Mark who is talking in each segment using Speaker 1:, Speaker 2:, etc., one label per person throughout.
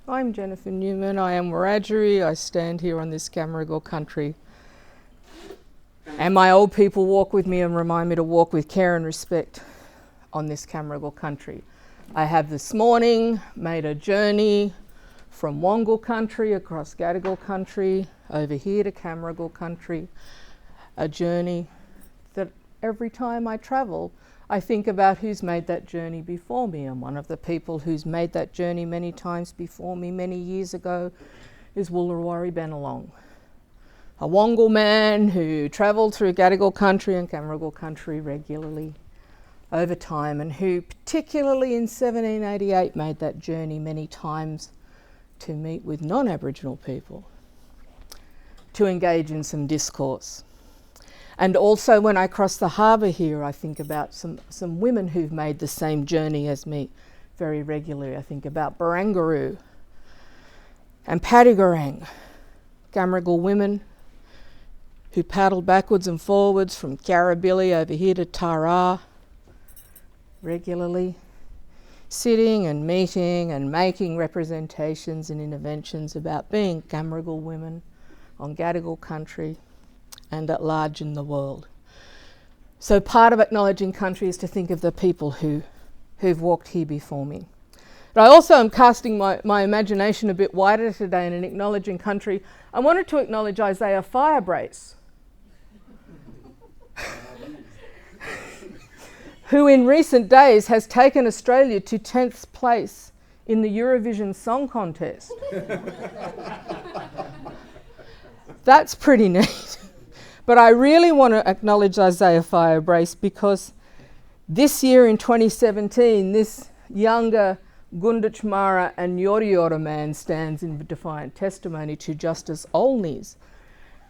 Speaker 1: I'm Jennifer Newman. I am Wiradjuri. I stand here on this Cammeraygal country. And my old people walk with me and remind me to walk with care and respect on this Cammeraygal country. I have this morning made a journey from Wongal country across Gadigal country over here to Cammeraygal country. A journey that every time I travel, I think about who's made that journey before me, and one of the people who's made that journey many times before me many years ago is Woolarwari Bennelong, a Wongal man who travelled through Gadigal country and Cammeraygal country regularly over time, and who particularly in 1788 made that journey many times to meet with non-Aboriginal people, to engage in some discourse. And also when I cross the harbour here, I think about some women who've made the same journey as me very regularly. I think about Barangaroo and Paddygarang, Cammeraygal women who paddled backwards and forwards from Carrabilly over here to Tara regularly, sitting and meeting and making representations and interventions about being Cammeraygal women on Gadigal country and at large in the world. So part of acknowledging country is to think of the people who've walked here before me. But I also am casting my imagination a bit wider today, and in acknowledging country, I wanted to acknowledge Isaiah Firebrace, who in recent days has taken Australia to 10th place in the Eurovision Song Contest. That's pretty neat. But I really want to acknowledge Isaiah Firebrace because this year in 2017, this younger Gunditjmara and Yorta man stands in defiant testimony to Justice Olney's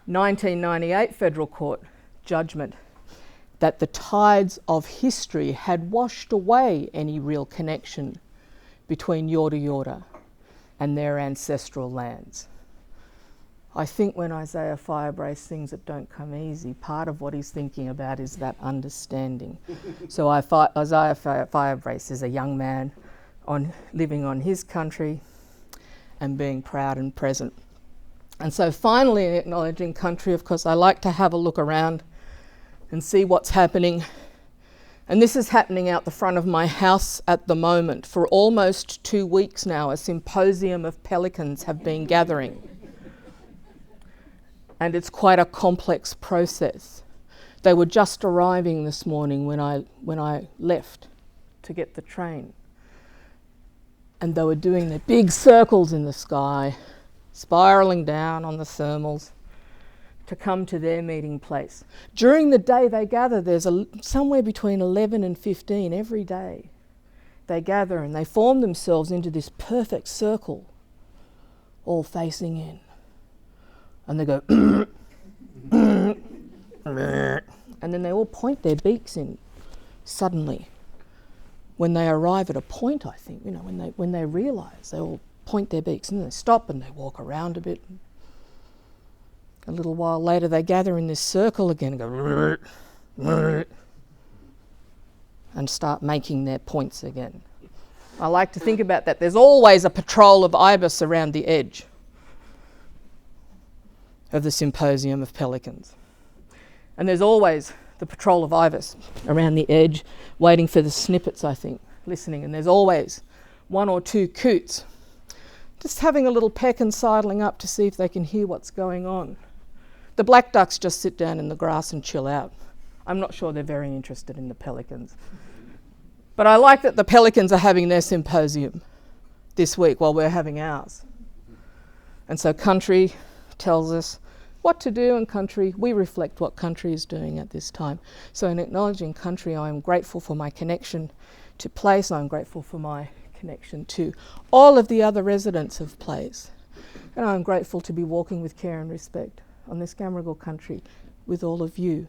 Speaker 1: 1998 Federal Court judgment that the tides of history had washed away any real connection between Yorta and their ancestral lands. I think when Isaiah Firebrace sings It Don't Come Easy, part of what he's thinking about is that understanding. So Isaiah Firebrace is a young man living on his country and being proud and present. And so finally, in acknowledging country, of course, I like to have a look around and see what's happening. And this is happening out the front of my house at the moment. For almost 2 weeks now, a symposium of pelicans have been gathering. And it's quite a complex process. They were just arriving this morning when I left to get the train. And they were doing their big circles in the sky, spiralling down on the thermals to come to their meeting place. During the day they gather, there's somewhere between 11 and 15 every day. They gather and they form themselves into this perfect circle, all facing in. And they go, and then they all point their beaks in suddenly. When they arrive at a point, I think, when they realise, they all point their beaks and then they stop and they walk around a bit. A little while later, they gather in this circle again and go, and start making their points again. I like to think about that. There's always a patrol of ibis around the edge of the Symposium of Pelicans. And there's always the patrol of ibis around the edge, waiting for the snippets, I think, listening. And there's always 1 or 2 coots, just having a little peck and sidling up to see if they can hear what's going on. The black ducks just sit down in the grass and chill out. I'm not sure they're very interested in the pelicans. But I like that the pelicans are having their symposium this week while we're having ours. And so country tells us what to do, and country, we reflect what country is doing at this time. So in acknowledging country, I am grateful for my connection to place. I'm grateful for my connection to all of the other residents of place. And I'm grateful to be walking with care and respect on this Cammeraygal country with all of you.